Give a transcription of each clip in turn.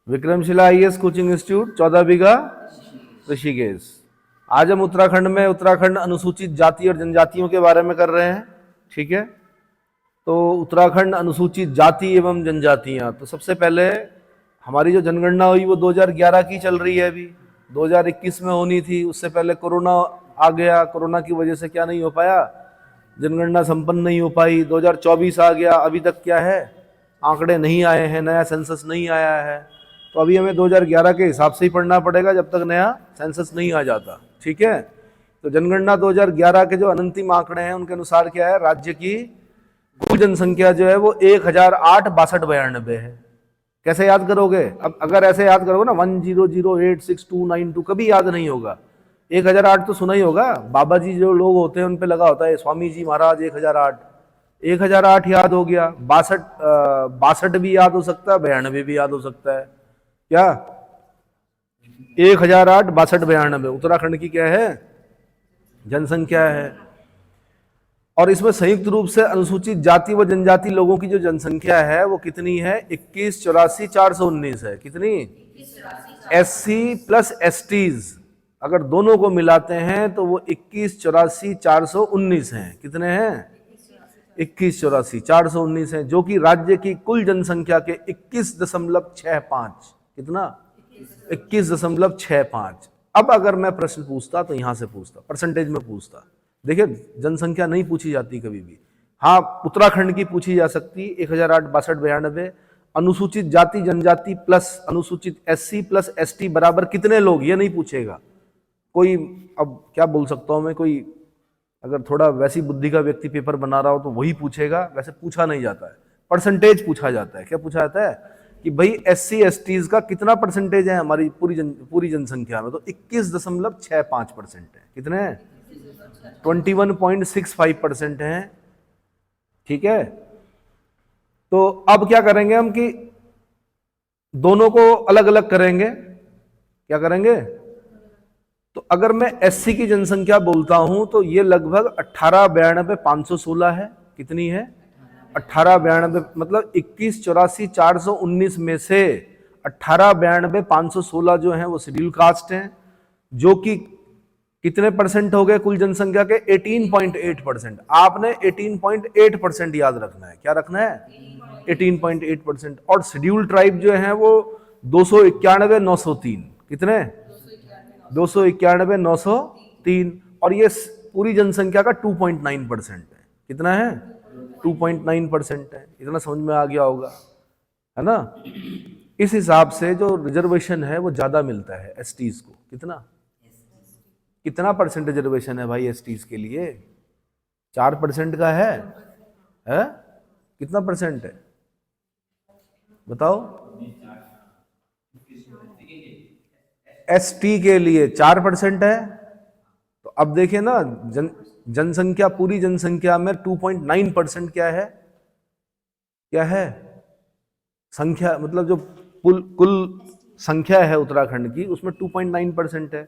Vikramshila IAS coaching institute, 14 बीघा, ऋषिकेश। आज हम उत्तराखंड में उत्तराखंड अनुसूचित जाति और जनजातियों के बारे में कर रहे हैं। ठीक है, तो उत्तराखंड अनुसूचित जाति एवं जनजातियां, तो सबसे पहले हमारी जो जनगणना हुई वो 2011 की चल रही है, अभी 2021 में होनी थी। उससे पहले कोरोना आ गया, कोरोना की वजह से क्या नहीं हो पाया, जनगणना संपन्न नहीं हो पाई। 2024 आ गया, अभी तक क्या है, आंकड़े नहीं आए हैं, नया सेंसस नहीं आया है। तो अभी हमें 2011 के हिसाब से ही पढ़ना पड़ेगा जब तक नया सेंसस नहीं आ जाता। ठीक है, तो जनगणना 2011 के जो अंतिम आंकड़े हैं उनके अनुसार क्या है, राज्य की कुल जनसंख्या जो है वो 1008,6292 है। कैसे याद करोगे? अब अगर ऐसे याद करोगे ना 10086292, कभी याद नहीं होगा। 1008 तो सुना ही होगा, बाबा जी जो लोग होते हैं उन पे लगा होता है, स्वामी जी महाराज 1008 याद हो गया। 62 भी याद हो सकता है, 92 भी याद हो सकता है। क्या 1008 62 92 उत्तराखंड की क्या है, जनसंख्या है। और इसमें संयुक्त रूप से अनुसूचित जाति व जनजाति लोगों की जो जनसंख्या है वो कितनी है, 21,84,419 है। कितनी? एससी प्लस एसटीज अगर दोनों को मिलाते हैं तो वो 21,84,419 हैं। कितने हैं? 21,84,419 हैं, जो कि राज्य की कुल जनसंख्या के 21.65, कितना? 21.65। अब अगर मैं प्रश्न पूछता तो यहां से पूछता, परसेंटेज में पूछता। देखिए, जनसंख्या नहीं पूछी जाती कभी भी। हाँ, उत्तराखंड की पूछी जा सकती, 1008 62 92। अनुसूचित जाति जनजाति प्लस अनुसूचित एससी प्लस एसटी बराबर कितने लोग, ये नहीं पूछेगा कोई। अब क्या बोल सकता हूं मैं, कोई अगर थोड़ा वैसी बुद्धि का व्यक्ति पेपर बना रहा हो तो वही पूछेगा, वैसे पूछा नहीं जाता है। परसेंटेज पूछा जाता है। क्या पूछा जाता है कि भाई एससी एसटीज का कितना परसेंटेज है हमारी पूरी जनसंख्या में, तो 21.65% है। कितने हैं? 21.65% है। ठीक है, तो अब क्या करेंगे हम कि दोनों को अलग अलग करेंगे। क्या करेंगे? तो अगर मैं एससी की जनसंख्या बोलता हूं तो ये लगभग 18,92,516 है। कितनी है? 18,92, मतलब 21,84,419 में से 18,92,516 जो है वो शेड्यूल कास्ट हैं, जो कि कितने परसेंट हो गए कुल जनसंख्या के? 18.8%। आपने 18.8% याद रखना है। क्या रखना है? 18.8%। और शेड्यूल ट्राइब जो है वो 291,903। कितने? 291,903। और ये पूरी जनसंख्या का 2.9% है। कितना है? 2.9% है। इतना समझ में आ गया होगा, है ना? इस हिसाब से जो रिजर्वेशन है वो ज्यादा मिलता है एसटीज को। कितना परसेंट रिजर्वेशन है भाई एसटीज के लिए? 4% का है? कितना परसेंट है बताओ? एसटी के लिए 4% है। तो अब देखिए ना, जनसंख्या, पूरी जनसंख्या में 2.9% क्या है? क्या है संख्या, मतलब जो कुल संख्या है उत्तराखंड की, उसमें 2.9% है।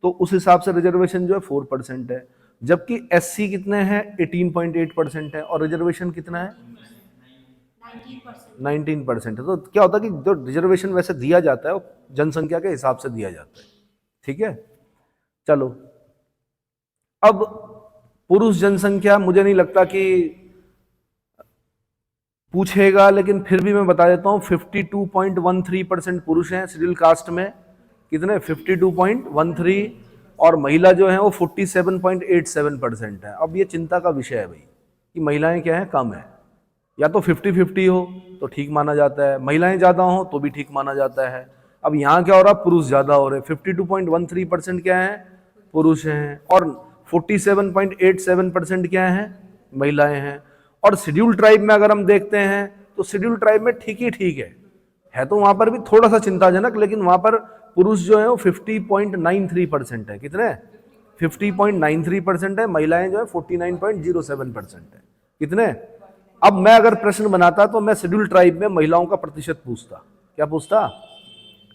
तो उस हिसाब से रिजर्वेशन जो है 4% है। जबकि एससी कितने हैं? 18.8% है। और रिजर्वेशन कितना है? 19% है। तो क्या होता है कि जो रिजर्वेशन वैसे दिया जाता है वो जनसंख्या के हिसाब से दिया जाता है। ठीक है, चलो अब पुरुष जनसंख्या मुझे नहीं लगता कि पूछेगा, लेकिन फिर भी मैं बता देता हूं, 52.13% पुरुष हैं शेड्यूल कास्ट में। कितने? 52.13। और महिला जो है वो 47.87% है। अब ये चिंता का विषय है भाई कि महिलाएं क्या है, कम है। या तो 50-50 हो तो ठीक माना जाता है, महिलाएं ज्यादा हो तो भी ठीक माना जाता है। अब यहाँ क्या हो रहा, पुरुष ज्यादा हो रहे। 52.13% क्या है? पुरुष हैं। और 47.87% क्या है? महिलाएं हैं। और शेड्यूल ट्राइब में अगर हम देखते हैं तो शेड्यूल ट्राइब में ठीक ही ठीक है तो वहां पर भी थोड़ा सा चिंताजनक, लेकिन वहां पर पुरुष जो है वो 50.93% है। कितने? 50.93% है। महिलाएं जो है 49.07% है। कितने? अब मैं अगर प्रश्न बनाता तो मैं शेड्यूल ट्राइब में महिलाओं का प्रतिशत पूछता। क्या पूछता?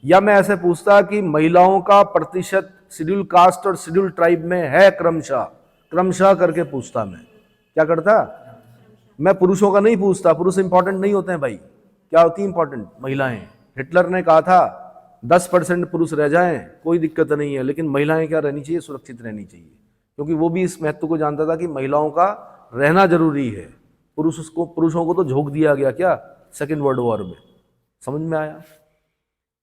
या मैं ऐसे पूछता कि महिलाओं का प्रतिशत शेड्यूल कास्ट और शेड्यूल ट्राइब में है क्रमशः करके पूछता। मैं क्या करता? मैं पुरुषों का नहीं पूछता, पुरुष इंपॉर्टेंट नहीं होते हैं भाई। क्या होती है इंपॉर्टेंट? महिलाएं। हिटलर ने कहा था 10% पुरुष रह जाएं कोई दिक्कत नहीं है, लेकिन महिलाएं क्या रहनी चाहिए, सुरक्षित रहनी चाहिए, क्योंकि वो भी इस महत्व को जानता था कि महिलाओं का रहना जरूरी है। पुरुषों को तो झोंक दिया गया क्या सेकेंड वर्ल्ड वॉर में। समझ में आया?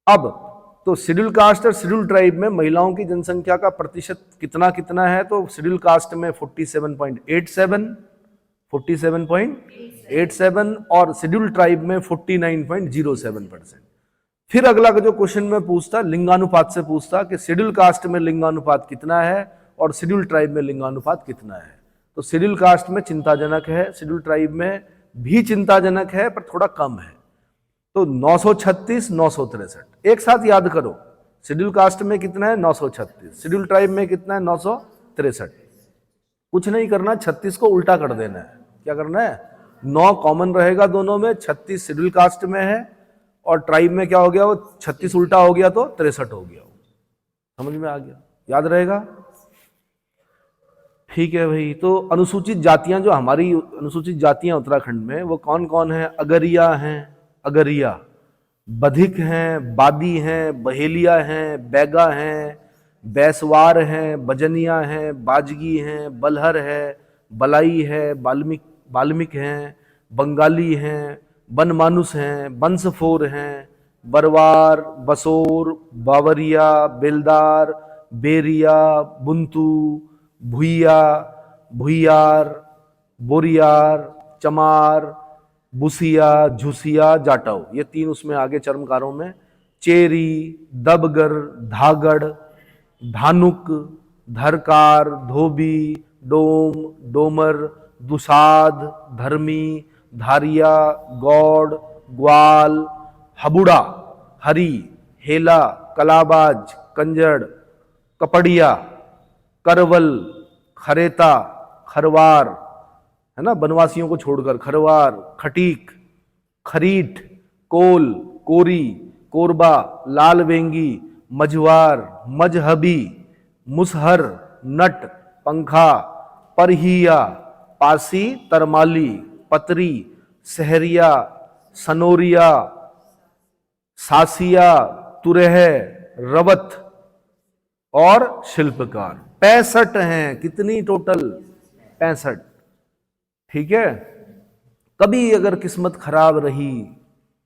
अब तो शेड्यूल कास्ट और शेड्यूल ट्राइब में महिलाओं की जनसंख्या का प्रतिशत कितना कितना है, तो शेड्यूल कास्ट में 47.87 और शेड्यूल ट्राइब में 49.07%। फिर अगला का जो क्वेश्चन में पूछता लिंगानुपात से पूछता कि शेड्यूल कास्ट में लिंगानुपात कितना है और शेड्यूल ट्राइब में लिंगानुपात कितना है। तो शेड्यूल कास्ट में चिंताजनक है, शेड्यूल ट्राइब में भी चिंताजनक है पर थोड़ा कम है। तो 936 963 एक साथ याद करो। शेड्यूल कास्ट में कितना है 936, शेड्यूल ट्राइब में कितना है 963। कुछ नहीं करना, 36 को उल्टा कर देना है। क्या करना है, 9 कॉमन रहेगा दोनों में, 36 शेड्यूल कास्ट में है और ट्राइब में क्या हो गया, वो 36 उल्टा हो गया तो 63 हो गया। समझ में आ गया, याद रहेगा? ठीक है भाई। तो अनुसूचित जातियां, जो हमारी अनुसूचित जातियां उत्तराखंड में, वो कौन कौन है? अगरिया हैं, अगरिया, बधिक हैं, बादी हैं, बहेलिया हैं, बैगा हैं, बैसवार हैं, बजनिया हैं, बाजगी हैं, बलहर है, बलाई है, बाल्मिक हैं, बंगाली हैं, बनमानुस हैं, बंसफोर हैं, बरवार, बसोर, बावरिया, बेलदार, बेरिया, बुंतू, भुइया, भुइयार, बोरियार, चमार, बुसिया, झुसिया, जाटव, ये 3 उसमें आगे चर्मकारों में। चेरी, दबगर, धागड़, धानुक, धरकार, धोबी, डोम, डोमर, दुसाध, धर्मी, धारिया, गौड़, ग्वाल, हबुड़ा, हरी, हेला, कलाबाज, कंजड़, कपड़िया, करवल, खरेता, खरवार, है ना, बनवासियों को छोड़कर, खरवार, खटीक, खरीट, कोल, कोरी, कोरबा, लाल वेंगी, मझवार, मजहबी, मुसहर, नट, पंखा, परहिया, पासी, तरमाली, पतरी, सहरिया, सनोरिया, सासिया, तुरह, रवत और शिल्पकार। 65 हैं। कितनी टोटल? 65। ठीक है। कभी अगर किस्मत खराब रही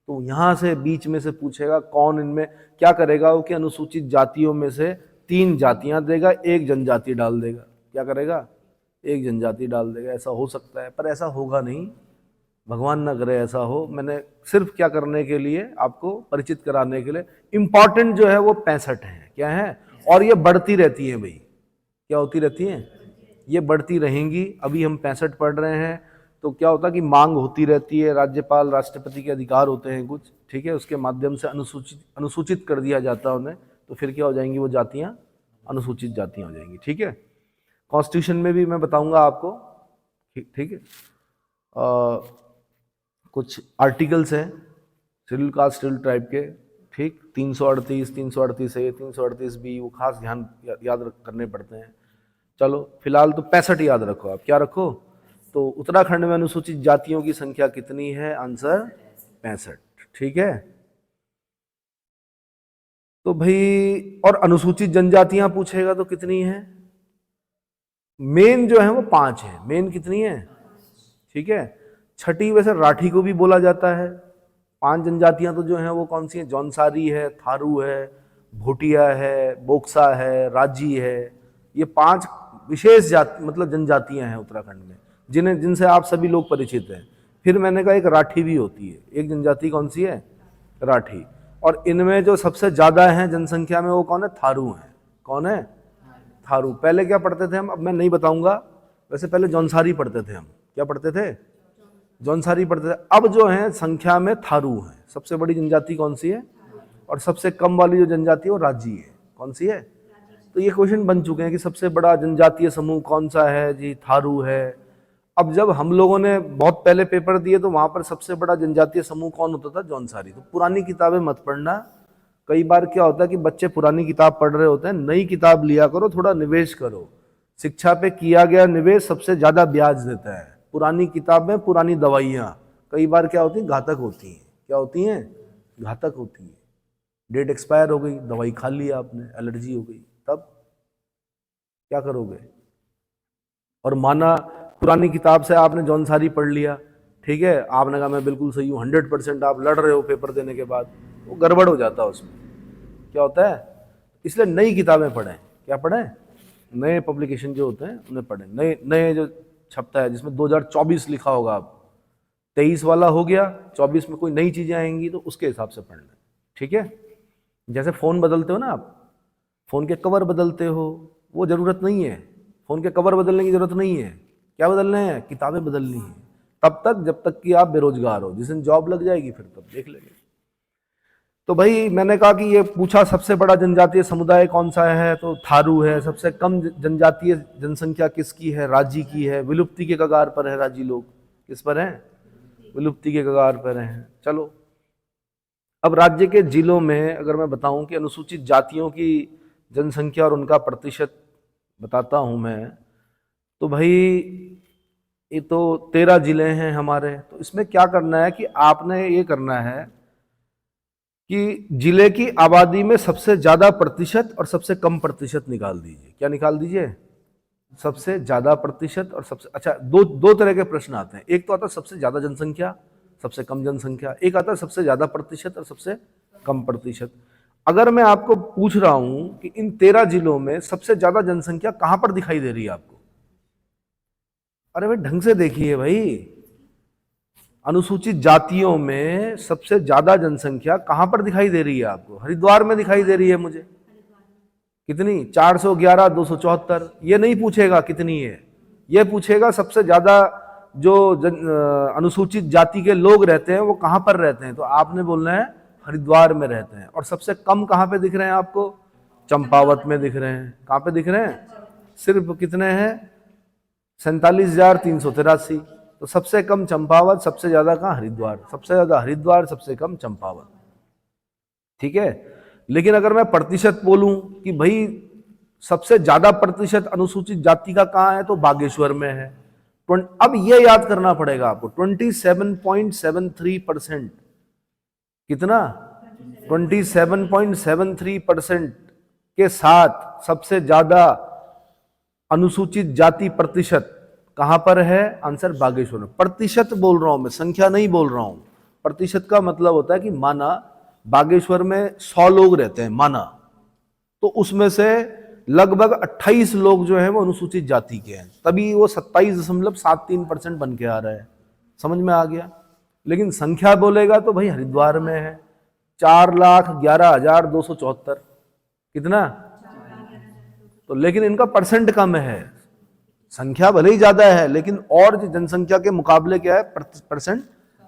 तो यहां से बीच में से पूछेगा कौन इनमें क्या करेगा, वो कि अनुसूचित जातियों में से 3 जातियां देगा, 1 जनजाति डाल देगा। क्या करेगा? 1 जनजाति डाल देगा। ऐसा हो सकता है पर ऐसा होगा नहीं, भगवान ना करे ऐसा हो। मैंने सिर्फ क्या करने के लिए, आपको परिचित कराने के लिए। इंपॉर्टेंट जो है वो 65 है। क्या है? और ये बढ़ती रहती है भाई। क्या होती रहती है? ये बढ़ती रहेंगी। अभी हम 65 पढ़ रहे हैं तो क्या होता है कि मांग होती रहती है, राज्यपाल राष्ट्रपति के अधिकार होते हैं कुछ, ठीक है, उसके माध्यम से अनुसूचित कर दिया जाता है उन्हें, तो फिर क्या हो जाएंगी वो जातियां? अनुसूचित जातियां हो जाएंगी। ठीक है। कॉन्स्टिट्यूशन में भी मैं बताऊंगा आपको। ठीक है। कुछ आर्टिकल्स हैं शेड्यूल कास्ट शेड्यूल ट्राइब के, ठीक, 338, 338A, 338B, वो खास ध्यान याद करने पड़ते हैं। चलो फिलहाल तो 65 याद रखो आप। क्या रखो? तो उत्तराखंड में अनुसूचित जातियों की संख्या कितनी है? आंसर 65। ठीक है। तो भाई और अनुसूचित जनजातियां पूछेगा तो कितनी है? मेन जो है वो 5 है। मेन कितनी है? ठीक है। छठी वैसे राठी को भी बोला जाता है। 5 जनजातियां तो जो हैं वो कौन सी हैं? जौनसारी है, थारू है, भोटिया है, बोक्सा है, राजी है। ये 5 विशेष जाति मतलब जनजातियां हैं उत्तराखंड में, जिनसे आप सभी लोग परिचित हैं। फिर मैंने कहा एक राठी भी होती है। एक जनजाति कौन सी है? राठी। और इनमें जो सबसे ज्यादा है जनसंख्या में वो कौन है? थारू हैं। कौन है? थारू। पहले क्या पढ़ते थे हम? अब मैं नहीं बताऊंगा। वैसे पहले जौनसारी पढ़ते थे हम। क्या पढ़ते थे? जौनसारी पढ़ते थे। अब जो है संख्या में थारू है। सबसे बड़ी जनजाति कौन सी है? और सबसे कम वाली जो जनजाति है वो राजी है। कौन सी है? तो ये क्वेश्चन बन चुके हैं कि सबसे बड़ा जनजातीय समूह कौन सा है? जी थारू है। अब जब हम लोगों ने बहुत पहले पेपर दिए तो वहां पर सबसे बड़ा जनजातीय समूह कौन होता था? जौनसारी। तो पुरानी किताबें मत पढ़ना। कई बार क्या होता है कि बच्चे पुरानी किताब पढ़ रहे होते हैं। नई किताब लिया करो, थोड़ा निवेश करो। शिक्षा पे किया गया निवेश सबसे ज्यादा ब्याज देता है। पुरानी किताबें, पुरानी दवाइयाँ कई बार क्या होती हैं? घातक होती हैं। क्या होती हैं? घातक होती है। डेट एक्सपायर हो गई, दवाई खा ली आपने, एलर्जी हो गई, तब क्या करोगे? और माना पुरानी किताब से आपने जौनसारी पढ़ लिया, ठीक है, आपने कहा मैं बिल्कुल सही हूँ, 100% आप लड़ रहे हो पेपर देने के बाद, वो गड़बड़ हो जाता है उसमें। क्या होता है? इसलिए नई किताबें पढ़ें। क्या पढ़ें? नए पब्लिकेशन जो होते हैं उन्हें पढ़ें। नए नए जो छपता है जिसमें 2024 लिखा होगा, आप 23 वाला हो गया, 24 में कोई नई चीजें आएंगी तो उसके हिसाब से पढ़ लें, ठीक है। जैसे फोन बदलते हो ना आप, फोन के कवर बदलते हो, वो जरूरत नहीं है, फोन के कवर बदलने की जरूरत नहीं है। क्या बदलने हैं? किताबें बदलनी है। तब तक जब तक कि आप बेरोजगार हो, जिस दिन जॉब लग जाएगी फिर तब देख लेंगे। तो भाई मैंने कहा कि ये पूछा सबसे बड़ा जनजातीय समुदाय कौन सा है, तो थारू है। सबसे कम जनजातीय जनसंख्या किसकी है? राजी की है। विलुप्ति के कगार पर है राजी लोग। किस पर हैं? विलुप्ति के कगार पर हैं। चलो, अब राज्य के जिलों में अगर मैं बताऊं कि अनुसूचित जातियों की जनसंख्या और उनका प्रतिशत बताता हूं मैं, तो भाई ये तो 13 जिले हैं हमारे। तो इसमें क्या करना है कि आपने ये करना है कि जिले की आबादी में सबसे ज्यादा प्रतिशत और सबसे कम प्रतिशत निकाल दीजिए। क्या निकाल दीजिए? सबसे ज्यादा प्रतिशत और सबसे, अच्छा, दो तरह के प्रश्न आते हैं। एक तो आता है सबसे ज्यादा जनसंख्या, सबसे कम जनसंख्या। एक आता है सबसे ज्यादा प्रतिशत और सबसे कम प्रतिशत। अगर मैं आपको पूछ रहा हूं कि इन 13 जिलों में सबसे ज्यादा जनसंख्या कहां पर दिखाई दे रही है आपको? अरे भाई ढंग से देखिए भाई, अनुसूचित जातियों में सबसे ज्यादा जनसंख्या कहां पर दिखाई दे रही है आपको? हरिद्वार में दिखाई दे रही है मुझे। कितनी? 411, 274। ये नहीं पूछेगा कितनी है, ये पूछेगा सबसे ज्यादा जो अनुसूचित जाति के लोग रहते हैं वो कहां पर रहते हैं। तो आपने बोलना है हरिद्वार में रहते हैं। और सबसे कम कहां पे दिख रहे हैं आपको? चंपावत में दिख रहे हैं। कहां पे दिख रहे हैं? सिर्फ कितने हैं? 47,383। तो सबसे कम चंपावत, सबसे ज्यादा कहां? हरिद्वार। सबसे ज्यादा हरिद्वार, सबसे कम चंपावत, ठीक है। लेकिन अगर मैं प्रतिशत बोलूं कि भाई सबसे ज्यादा प्रतिशत अनुसूचित जाति का कहां है, तो बागेश्वर में है। अब ये याद करना पड़ेगा आपको, 27.73%। कितना? 27.73% के साथ सबसे ज्यादा अनुसूचित जाति प्रतिशत कहां पर है? आंसर बागेश्वर में। प्रतिशत बोल रहा हूं मैं, संख्या नहीं बोल रहा हूं। प्रतिशत का मतलब होता है कि माना बागेश्वर में 100 लोग रहते हैं, माना, तो उसमें से लगभग 28 लोग जो है वो अनुसूचित जाति के हैं, तभी वो 27.73% बन के आ रहा है। समझ में आ गया? लेकिन संख्या बोलेगा तो भाई हरिद्वार में है 4,11,274। कितना? तो लेकिन इनका परसेंट कम है, संख्या भले ही ज्यादा है लेकिन और जनसंख्या के मुकाबले क्या है? परसेंट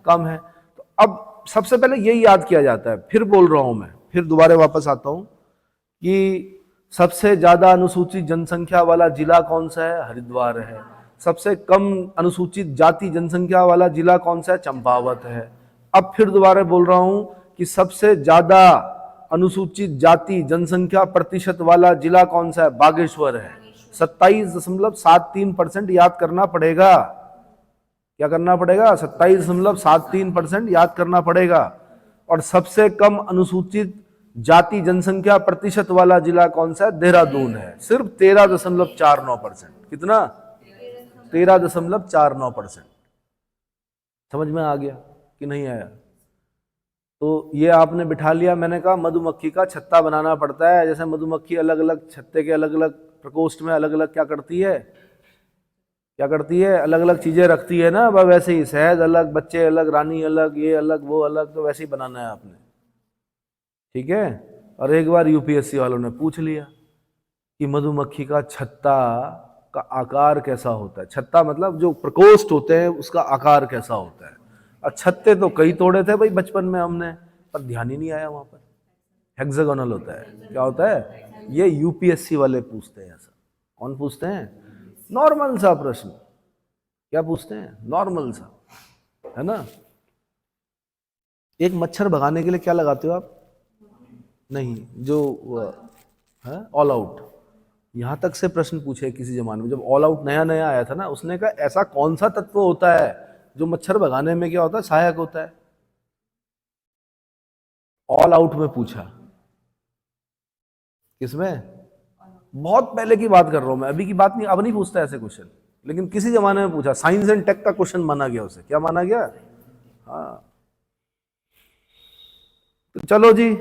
कम है। तो अब सबसे पहले यही याद किया जाता है। फिर बोल रहा हूं मैं, फिर दोबारा वापस आता हूं कि सबसे ज्यादा अनुसूचित जनसंख्या वाला जिला कौन सा है? हरिद्वार है। सबसे कम अनुसूचित जाति जनसंख्या वाला जिला कौन सा है? चंपावत है। अब फिर दोबारा बोल रहा हूं कि सबसे ज्यादा अनुसूचित जाति जनसंख्या प्रतिशत वाला जिला कौन सा है? बागेश्वर है। 27.73% याद करना पड़ेगा। क्या करना पड़ेगा? 27.73% याद करना पड़ेगा। और सबसे कम अनुसूचित जाति जनसंख्या प्रतिशत वाला जिला कौन सा है? देहरादून है, सिर्फ 13.49%। कितना? 13.49%। समझ में आ गया कि नहीं आया? तो ये आपने बिठा लिया। मैंने कहा मधुमक्खी का छत्ता बनाना पड़ता है। जैसे मधुमक्खी अलग अलग छत्ते के अलग अलग प्रकोष्ठ में अलग अलग क्या करती है? क्या करती है? अलग अलग चीजें रखती है ना। वैसे ही शहद अलग, बच्चे अलग, रानी अलग, ये अलग, वो अलग। तो वैसे ही बनाना है आपने, ठीक है। और एक बार यूपीएससी वालों ने पूछ लिया कि मधुमक्खी का छत्ता का आकार कैसा होता है। छत्ता मतलब जो प्रकोष्ठ होते हैं उसका आकार कैसा होता है। और छत्ते तो कई तोड़े थे भाई बचपन में हमने, पर ध्यान ही नहीं आया वहां पर। हेक्सागोनल होता है। क्या होता है? ये यूपीएससी वाले पूछते हैं ऐसा। कौन पूछते हैं? नॉर्मल सा प्रश्न। क्या पूछते हैं? नॉर्मल सा, है ना। एक मच्छर भगाने के लिए क्या लगाते हो आप? नहीं, जो है ऑल आउट। यहां तक से प्रश्न पूछे किसी जमाने में, जब ऑल आउट नया नया आया था ना, उसने कहा ऐसा कौन सा तत्व होता है जो मच्छर भगाने में क्या होता है? सहायक होता है। ऑल आउट में पूछा। किसमें? बहुत पहले की बात कर रहा हूं मैं, अभी की बात नहीं, अब नहीं पूछता ऐसे क्वेश्चन, लेकिन किसी जमाने में पूछा। साइंस एंड टेक का क्वेश्चन माना गया उसे। क्या माना गया? हाँ। तो चलो जी,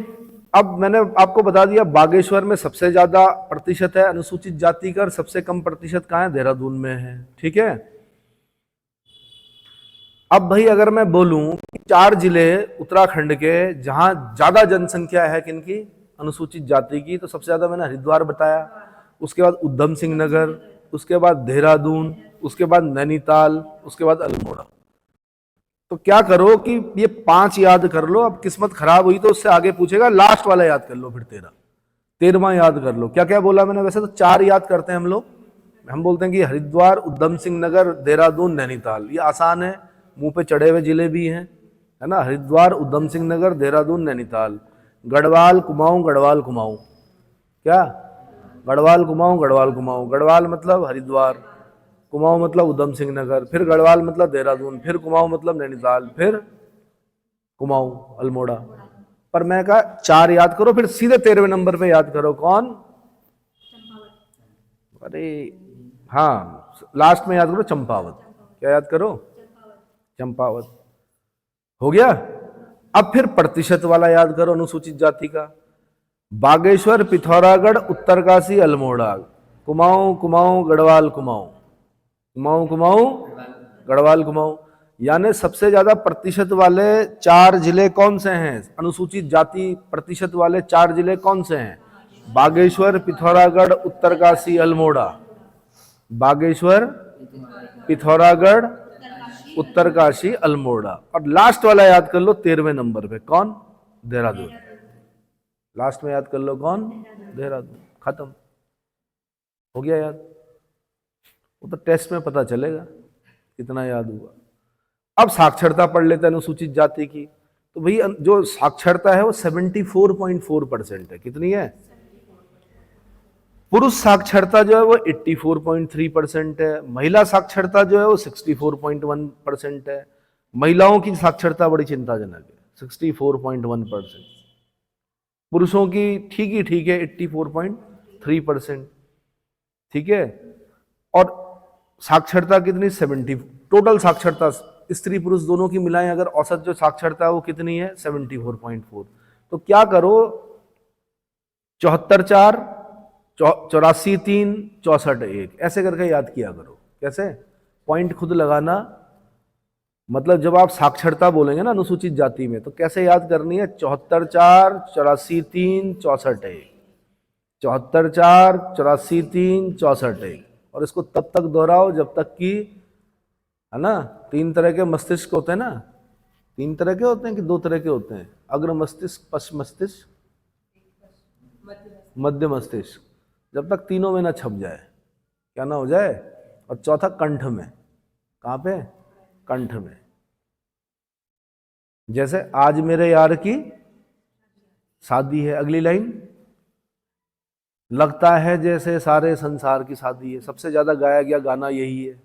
अब मैंने आपको बता दिया बागेश्वर में सबसे ज्यादा प्रतिशत है अनुसूचित जाति का, और सबसे कम प्रतिशत कहाँ है? देहरादून में है। ठीक है। अब भाई अगर मैं बोलूं कि 4 जिले उत्तराखंड के जहां ज्यादा जनसंख्या है किनकी? अनुसूचित जाति की, तो सबसे ज्यादा मैंने हरिद्वार बताया, उसके बाद उधम सिंह नगर, उसके बाद देहरादून, उसके बाद नैनीताल, उसके बाद अल्मोड़ा। तो क्या करो कि ये 5 याद कर लो। अब किस्मत खराब हुई तो उससे आगे पूछेगा, लास्ट वाला याद कर लो, फिर 13वां याद कर लो। क्या क्या बोला मैंने? वैसे तो 4 याद करते हैं हम लोग। हम बोलते हैं कि हरिद्वार, उधम सिंह नगर, देहरादून, नैनीताल। ये आसान है, मुंह पे चढ़े हुए जिले भी हैं, है ना। हरिद्वार, उधम सिंह नगर, देहरादून, नैनीताल। गढ़वाल, कुमाऊं, गढ़वाल, कुमाऊं। क्या? गढ़वाल, कुमाऊं, गढ़वाल, कुमाऊं। गढ़वाल मतलब हरिद्वार, कुमाऊं मतलब उधम सिंह नगर, फिर गढ़वाल मतलब देहरादून, फिर कुमाऊं मतलब नैनीताल, फिर कुमाऊं अल्मोड़ा। पर मैं कहा 4 याद करो, फिर सीधे 13वें नंबर पे याद करो। कौन? अरे हाँ, लास्ट में याद करो चंपावत। क्या याद करो? चंपावत। हो गया। अब फिर प्रतिशत वाला याद करो अनुसूचित जाति का। बागेश्वर, पिथौरागढ़, उत्तरकाशी, अल्मोड़ा। कुमाऊं, कुमाऊं, गढ़वाल, कुमाऊं। कुमाऊं, कुमाऊं, गढ़वाल, कुमाऊं। यानी सबसे ज्यादा प्रतिशत वाले 4 जिले कौन से हैं? अनुसूचित जाति प्रतिशत वाले 4 जिले कौन से हैं? बागेश्वर, पिथौरागढ़, उत्तरकाशी, अल्मोड़ा। बागेश्वर, पिथौरागढ़, उत्तरकाशी, अल्मोड़ा। और लास्ट वाला याद कर लो 13वें नंबर पे। कौन? देहरादून। लास्ट में याद कर लो कौन? देहरादून। खत्म हो गया याद। वो तो टेस्ट में पता चलेगा कितना याद हुआ। अब साक्षरता पढ़ लेते हैं अनुसूचित जाति की। तो भाई जो साक्षरता है वो 74.4% है। कितनी है? पुरुष साक्षरता जो है वो 84.3% है। महिला साक्षरता जो है वो 64.1% है। महिलाओं की साक्षरता बड़ी चिंताजनक है, 64.1%। पुरुषों की ठीक है 84.3%। ठीक है। और साक्षरता कितनी? 70। टोटल साक्षरता स्त्री पुरुष दोनों की मिलाएं अगर, औसत जो साक्षरता है वो कितनी है? 74.4। तो क्या करो, 74/4, 84/3, 64/1 ऐसे करके याद किया करो। कैसे? पॉइंट खुद लगाना। मतलब जब आप साक्षरता बोलेंगे ना अनुसूचित जाति में, तो कैसे याद करनी है? 74/4, 84/3, 64/1। 74/4, 84/3, 64/1। और इसको तब तक दोहराओ जब तक कि, है ना, 3 तरह के मस्तिष्क होते हैं ना। 3 तरह के होते हैं कि 2 तरह के होते हैं? अग्र मस्तिष्क, पश्च मस्तिष्क, मध्य मस्तिष्क। जब तक तीनों में ना छप जाए, क्या ना हो जाए। और चौथा कंठ में। कहां पे? कंठ में। जैसे आज मेरे यार की शादी है, अगली लाइन लगता है जैसे सारे संसार की शादी है। सबसे ज्यादा गाया गया गाना यही है,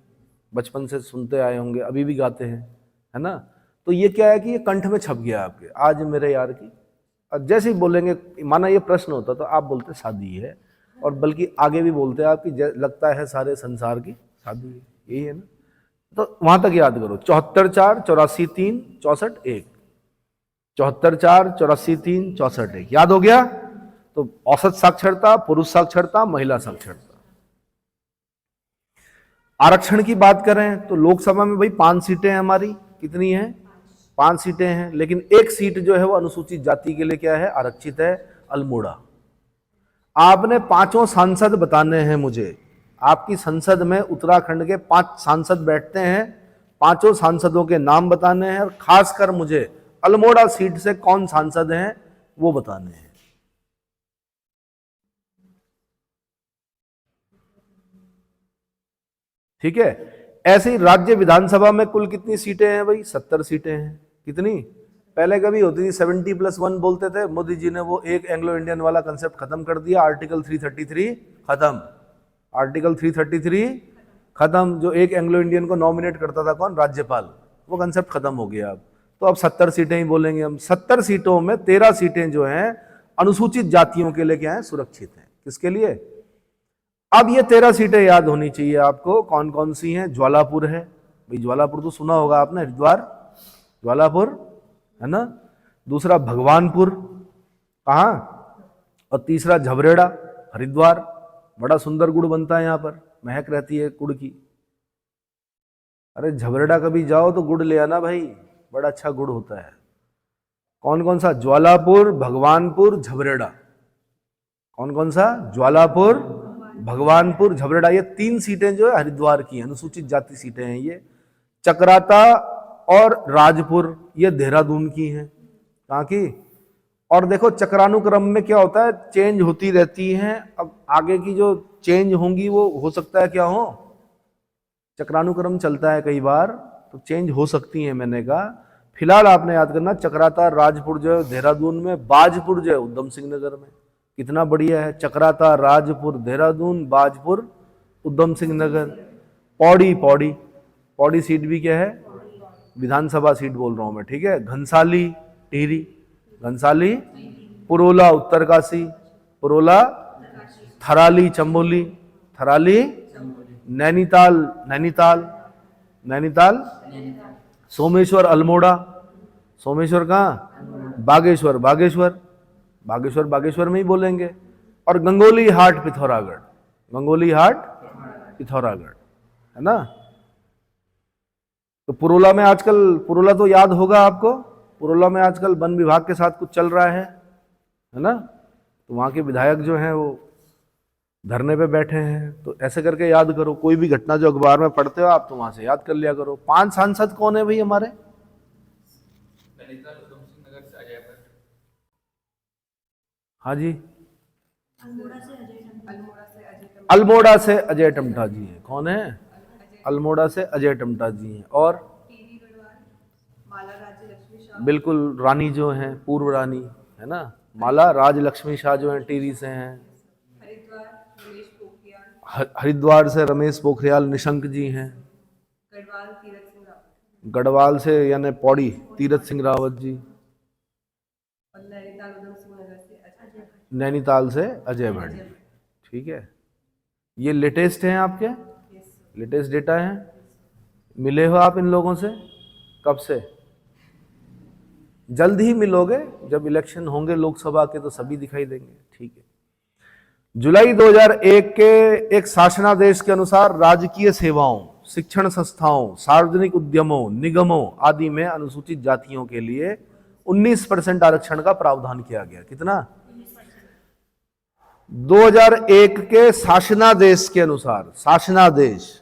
बचपन से सुनते आए होंगे, अभी भी गाते हैं, है ना। तो ये क्या है कि ये कंठ में छप गया आपके, आज मेरे यार की। और जैसे ही बोलेंगे, माना ये प्रश्न होता तो आप बोलते शादी है, और बल्कि आगे भी बोलते हैं आपकी लगता है सारे संसार की शादी है। यही है ना। तो वहां तक याद करो, 74/4, 84/3, 64/1। 74/4, 84/3, 64/1 याद हो गया। तो औसत साक्षरता, पुरुष साक्षरता, महिला साक्षरता। आरक्षण की बात करें तो लोकसभा में भाई 5 सीटें हैं हमारी। कितनी हैं? 5 सीटें हैं। लेकिन एक सीट जो है वो अनुसूचित जाति के लिए क्या है? आरक्षित है, अल्मोड़ा। आपने 5 सांसद बताने हैं मुझे। आपकी संसद में उत्तराखंड के 5 सांसद बैठते हैं। 5 सांसदों के नाम बताने हैं, और खासकर मुझे अल्मोड़ा सीट से कौन सांसद हैं वो बताने हैं। ठीक है। ऐसे ही राज्य विधानसभा में कुल कितनी सीटें हैं भाई? 70 सीटें हैं। कितनी? पहले कभी होती थी 70+1 बोलते थे, मोदी जी ने वो एक एंग्लो इंडियन वाला कंसेप्ट खत्म कर दिया। आर्टिकल 333 खत्म। आर्टिकल 333 खत्म। जो एक एंग्लो इंडियन को नॉमिनेट करता था कौन? राज्यपाल। वो कंसेप्ट खत्म हो गया अब। तो अब 70 सीटें ही बोलेंगे हम। 70 सीटों में 13 सीटें जो हैं अनुसूचित जातियों के लिए क्या है, सुरक्षित हैं। किसके लिए? अब ये 13 सीटें याद होनी चाहिए आपको, कौन कौन सी हैं। ज्वालापुर है भाई, ज्वालापुर तो सुना होगा आपने, हरिद्वार, ज्वालापुर है ना। दूसरा भगवानपुर, कहाँ, और तीसरा झबरेड़ा, हरिद्वार। बड़ा सुंदर गुड़ बनता है यहाँ पर, महक रहती है गुड़ की। अरे झबरेड़ा कभी जाओ तो गुड़ ले आना भाई, बड़ा अच्छा गुड़ होता है। कौन कौन सा? ज्वालापुर, भगवानपुर, झबरेड़ा। कौन कौन सा? ज्वालापुर, भगवानपुर, झबरेड़ा। ये 3 सीटें जो है हरिद्वार की अनुसूचित जाति सीटें हैं ये। चक्राता और राजपुर ये देहरादून की हैं। कहाँ की? और देखो चक्रानुक्रम में क्या होता है, चेंज होती रहती हैं। अब आगे की जो चेंज होंगी वो हो सकता है क्या हो, चक्रानुक्रम चलता है कई बार तो चेंज हो सकती है। मैंने कहा फिलहाल आपने याद करना चक्राता राजपुर जो है देहरादून में, बाजपुर जो है उधम सिंह नगर में। कितना बढ़िया है, चक्राता राजपुर देहरादून, बाजपुर उधम सिंह नगर। पौड़ी, पौड़ी, पौड़ी सीट भी क्या है, विधानसभा सीट बोल रहा हूं मैं, ठीक है। घनसाली टिहरी, घनसाली। पुरोला उत्तरकाशी, पुरोला। थराली चंबोली, थराली। नैनीताल, नैनीताल, नैनीताल। सोमेश्वर अल्मोड़ा, सोमेश्वर कहाँ, बागेश्वर, बागेश्वर, बागेश्वर बागेश्वर में ही बोलेंगे। और गंगोली हाट पिथौरागढ़, गंगोली हाट पिथौरागढ़, है ना। तो पुरोला में आजकल, पुरोला तो याद होगा आपको, पुरोला में आजकल वन विभाग के साथ कुछ चल रहा है ना। तो वहां के विधायक जो हैं वो धरने पे बैठे हैं। तो ऐसे करके याद करो, कोई भी घटना जो अखबार में पढ़ते हो आप तो वहां से याद कर लिया करो। 5 सांसद कौन है भाई हमारे? हाँ जी, अल्मोड़ा से अजय टमटा जी हैं। कौन है? अल्मोड़ा से अजय टमटा जी हैं। और बिल्कुल रानी जो हैं, पूर्व रानी है ना, माला राजलक्ष्मी शाह जो हैं टिहरी से हैं। हरिद्वार से रमेश पोखरियाल निशंक जी हैं। गढ़वाल से यानी पौड़ी तीरथ सिंह रावत जी। नैनीताल से अजय भट्ट जी, ठीक है। ये लेटेस्ट हैं आपके, लेटेस्ट डेटा हैं। मिले हो आप इन लोगों से? कब से? जल्द ही मिलोगे, जब इलेक्शन होंगे लोकसभा के तो सभी दिखाई देंगे, ठीक है। जुलाई 2001 के एक शासनादेश के अनुसार राजकीय सेवाओं, शिक्षण संस्थाओं, सार्वजनिक उद्यमों, निगमों आदि में अनुसूचित जातियों के लिए 19% आरक्षण का प्रावधान किया गया। कितना? 2001 के शासनादेश के अनुसार, शासनादेश,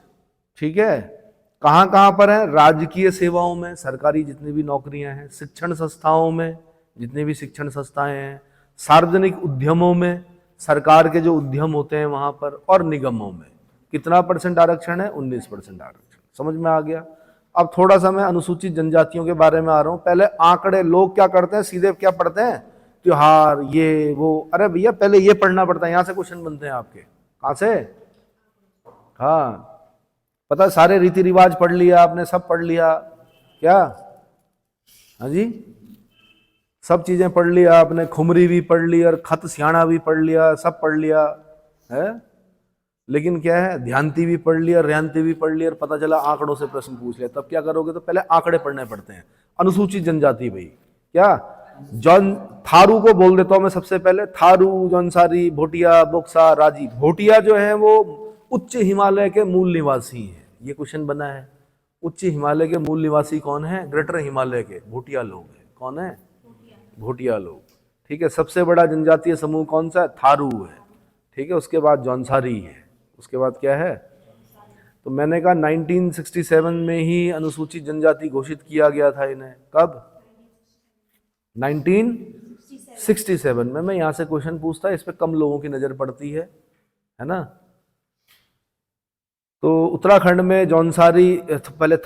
ठीक है। कहां कहां पर है? राजकीय सेवाओं में, सरकारी जितनी भी नौकरियां हैं, शिक्षण संस्थाओं में जितनी भी शिक्षण संस्थाएं हैं, सार्वजनिक उद्यमों में, सरकार के जो उद्यम होते हैं वहां पर, और निगमों में। कितना % आरक्षण है? 19% आरक्षण। समझ में आ गया। अब थोड़ा सा मैं अनुसूचित जनजातियों के बारे में आ रहा हूं। पहले आंकड़े, लोग क्या करते हैं, सीधे क्या पढ़ते हैं, त्योहार ये वो। अरे भैया पहले ये पढ़ना पड़ता है, यहां से क्वेश्चन बनते हैं आपके। कहां से? हाँ, पता है, सारे रीति रिवाज पढ़ लिया आपने, सब पढ़ लिया क्या? हाँ जी, सब चीजें पढ़ लिया आपने, खुमरी भी पढ़ ली और खत सियाणा भी पढ़ लिया, सब पढ़ लिया है। लेकिन क्या है, ध्यानती भी पढ़ लिया, रेयांती भी पढ़ लिया, और पता चला आंकड़ों से प्रश्न पूछ लिया। तब क्या करोगे? तो पहले आंकड़े पढ़ने पड़ते हैं। अनुसूचित जनजाति भाई क्या, जौन थारू को बोल देता हूं मैं सबसे पहले। थारू, जौनसारी, भोटिया, बोक्सा, राजी। भोटिया जो है वो उच्च हिमालय के मूल निवासी हैं। ये क्वेश्चन बना है, उच्च हिमालय के मूल निवासी कौन है? ग्रेटर हिमालय के भोटिया लोग हैं। कौन है? भोटिया लोग, ठीक है। सबसे बड़ा जनजातीय समूह कौन सा है? थारू है, ठीक है। उसके बाद जौनसारी है, उसके बाद क्या है? तो मैंने कहा 1967 में ही अनुसूचित जनजाति घोषित किया गया था इन्हें। कब? 1967 में। मैं यहां से क्वेश्चन पूछता है, इस पे कम लोगों की नजर पड़ती है ना। तो उत्तराखंड में जौनसारी, पहले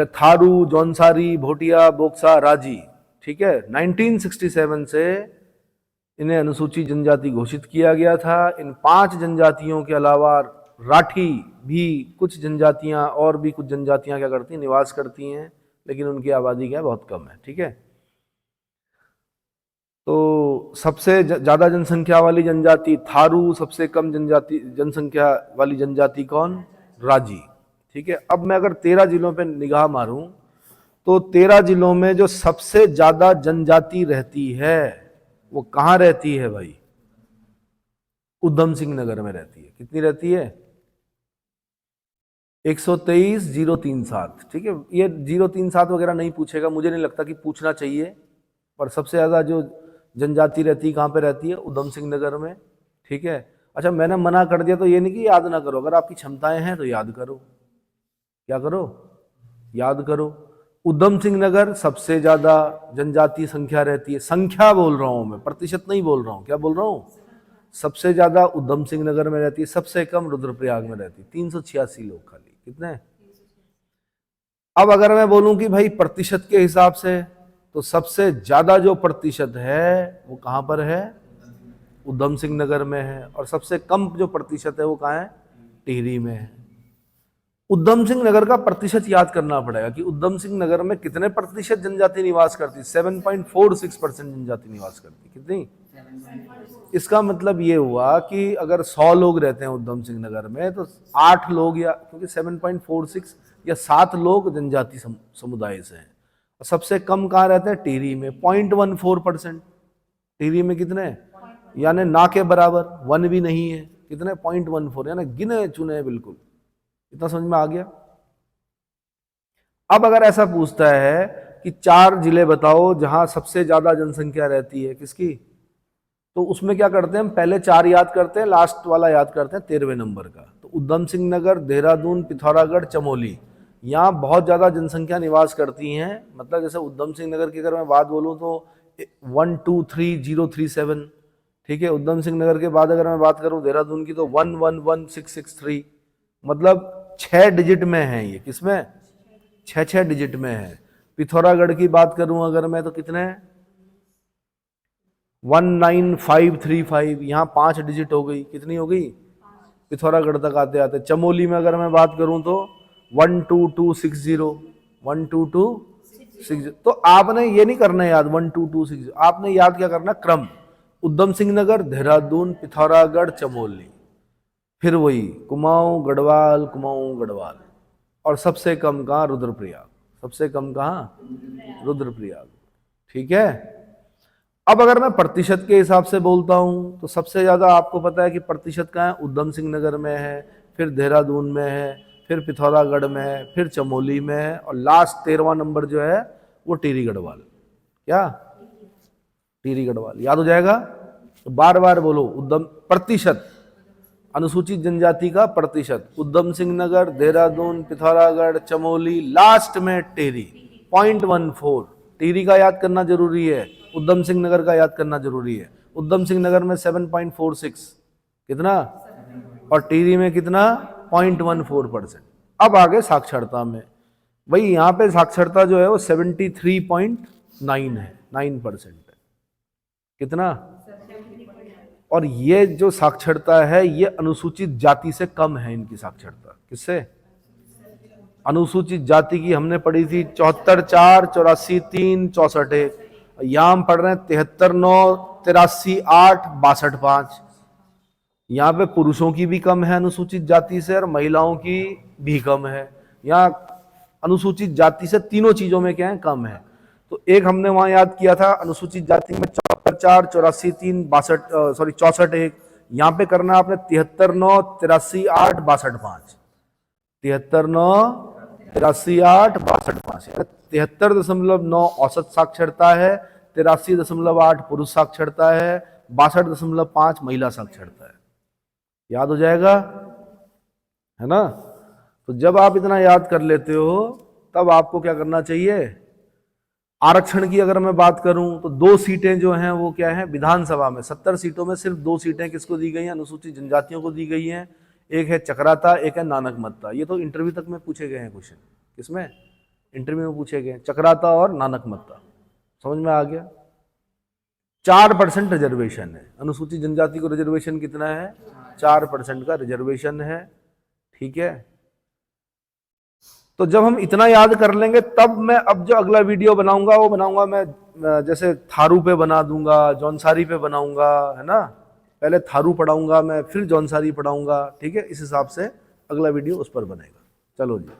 थारू, जौनसारी, भोटिया, बोक्सा, राजी, ठीक है। 1967 से इन्हें अनुसूचित जनजाति घोषित किया गया था। इन 5 जनजातियों के अलावा राठी भी कुछ जनजातियां, और भी कुछ जनजातियां क्या करती हैं, निवास करती हैं लेकिन उनकी आबादी क्या है, बहुत कम है। ठीक है, तो सबसे ज्यादा जनसंख्या वाली जनजाति थारू, सबसे कम जनसंख्या वाली जनजाति कौन, राजी। ठीक है, अब मैं अगर 13 जिलों पे निगाह मारूं तो 13 जिलों में जो सबसे ज्यादा जनजाति रहती है वो कहां रहती है भाई, उधम सिंह नगर में रहती है। कितनी रहती है, 123,037। ठीक है, ये 037 वगैरह नहीं पूछेगा, मुझे नहीं लगता कि पूछना चाहिए, पर सबसे ज्यादा जो जनजाति रहती है कहाँ पे रहती है, उधम सिंह नगर में। ठीक है, अच्छा मैंने मना कर दिया तो ये नहीं कि याद ना करो, अगर आपकी क्षमताएं हैं तो याद करो। क्या करो, याद करो। उधम सिंह नगर सबसे ज्यादा जनजाति संख्या रहती है, संख्या बोल रहा हूं मैं, प्रतिशत नहीं बोल रहा हूं। क्या बोल रहा हूं, सबसे ज्यादा उधम सिंह नगर में रहती है, सबसे कम रुद्रप्रयाग में रहती है, 386 लोग खाली। कितने, अब अगर मैं बोलूं कि भाई प्रतिशत के हिसाब से, तो सबसे ज्यादा जो प्रतिशत है वो कहां पर है, उधम सिंह नगर में है, और सबसे कम जो प्रतिशत है वो कहां है, टिहरी में है। उधम सिंह नगर का प्रतिशत याद करना पड़ेगा कि उधम सिंह नगर में कितने प्रतिशत जनजाति निवास करती, 7.46% जनजाति निवास करती। कितनी, इसका मतलब ये हुआ कि अगर 100 लोग रहते हैं उधम सिंह नगर में तो 8 लोग, या क्योंकि 7.46 या 7 लोग जनजाति समुदाय से हैं। सबसे कम कहाँ रहते हैं, टिहरी में 0.14%। टिहरी में कितने, यानी ना के बराबर, 1 भी नहीं है, कितने 0.14, यानी गिने चुने बिल्कुल। इतना समझ में आ गया। अब अगर ऐसा पूछता है कि 4 जिले बताओ जहां सबसे ज्यादा जनसंख्या रहती है किसकी, तो उसमें क्या करते हैं हम, पहले 4 याद करते हैं, लास्ट वाला याद करते हैं 13वें नंबर का। तो उधम सिंह नगर, देहरादून, पिथौरागढ़, चमोली, यहाँ बहुत ज्यादा जनसंख्या निवास करती हैं। मतलब जैसे उधम सिंह नगर की अगर मैं बात बोलूँ तो 123,037। ठीक है, उधम सिंह नगर के बाद अगर मैं बात करूं देहरादून की तो 111,663, मतलब 6 डिजिट में है ये। किसमें, 6 डिजिट में है। पिथौरागढ़ की बात करूं अगर मैं तो कितने, 19535, यहाँ 5 डिजिट हो गई। कितनी हो गई, पिथौरागढ़ तक आते आते। चमोली में अगर मैं बात करूं तो 12260, 12260। तो आपने ये नहीं करना याद 12260, आपने याद क्या करना, क्रम, उधम सिंह नगर, देहरादून, पिथौरागढ़, चमोली, फिर वही कुमाऊं गढ़वाल, कुमाऊं गढ़वाल, और सबसे कम कहाँ, रुद्रप्रयाग। सबसे कम कहाँ, रुद्रप्रयाग। ठीक है, अब अगर मैं प्रतिशत के हिसाब से बोलता हूं तो सबसे ज्यादा आपको पता है कि प्रतिशत कहाँ है, उधम सिंह नगर में है, फिर देहरादून में है, फिर पिथौरागढ़ में है, फिर चमोली में है, और लास्ट 13वां नंबर जो है वो टिहरी गढ़वाल। क्या, टिहरी गढ़वाल। याद हो जाएगा, तो बार बार बोलो, उधम प्रतिशत, अनुसूचित जनजाति का प्रतिशत, उधम सिंह नगर, देहरादून, पिथौरागढ़, चमोली, लास्ट में टिहरी 0.14। टिहरी का याद करना जरूरी है, उधम सिंह नगर का याद करना जरूरी है। उधम सिंह नगर में 7.46, कितना, और टिहरी में कितना, 0.14%। अब आगे साक्षरता में, भाई यहाँ पे साक्षरता जो है वो 73.9 है, 9% है। कितना, और ये जो साक्षरता है ये अनुसूचित जाति से कम है इनकी साक्षरता। किससे, अनुसूचित जाति की हमने पढ़ी थी 74,4, 84,3, 64,1। यहाँ हम पढ़ रहे हैं 73,9, 83,8, 62,5। यहाँ पे पुरुषों की भी कम है अनुसूचित जाति से और महिलाओं की भी कम है। यहाँ अनुसूचित जाति से तीनों चीजों में क्या है, कम है। तो एक हमने वहां याद किया था अनुसूचित जाति में 74,4, 84,3, 64,1। यहाँ पे करना आपने 73,9, 83,8, 62,5। 73,9, 83,8, 62,5। 73.9 औसत साक्षरता है, 83.8 पुरुष साक्षरता है, 62.5 महिला साक्षरता है। याद हो जाएगा, है ना। तो जब आप इतना याद कर लेते हो तब आपको क्या करना चाहिए, आरक्षण की अगर मैं बात करूं तो 2 सीटें जो हैं वो क्या है, विधानसभा में 70 सीटों में सिर्फ 2 सीटें किसको दी गई हैं, अनुसूचित जनजातियों को दी गई हैं। एक है चक्राता, एक है नानक मत्ता। ये तो इंटरव्यू तक में पूछे गए हैं क्वेश्चन, किसमें, इंटरव्यू में पूछे गए, चक्राता और नानक मत्ता। समझ में आ गया। 4% रिजर्वेशन है, अनुसूचित जनजाति को रिजर्वेशन कितना है, 4% का रिजर्वेशन है। ठीक है, तो जब हम इतना याद कर लेंगे तब मैं अब जो अगला वीडियो बनाऊंगा वो बनाऊंगा मैं जैसे थारू पे बना दूंगा, जौनसारी पे बनाऊंगा, है ना। पहले थारू पढ़ाऊंगा मैं, फिर जौनसारी पढ़ाऊंगा, ठीक है। इस हिसाब से अगला वीडियो उस पर बनेगा। चलो जी।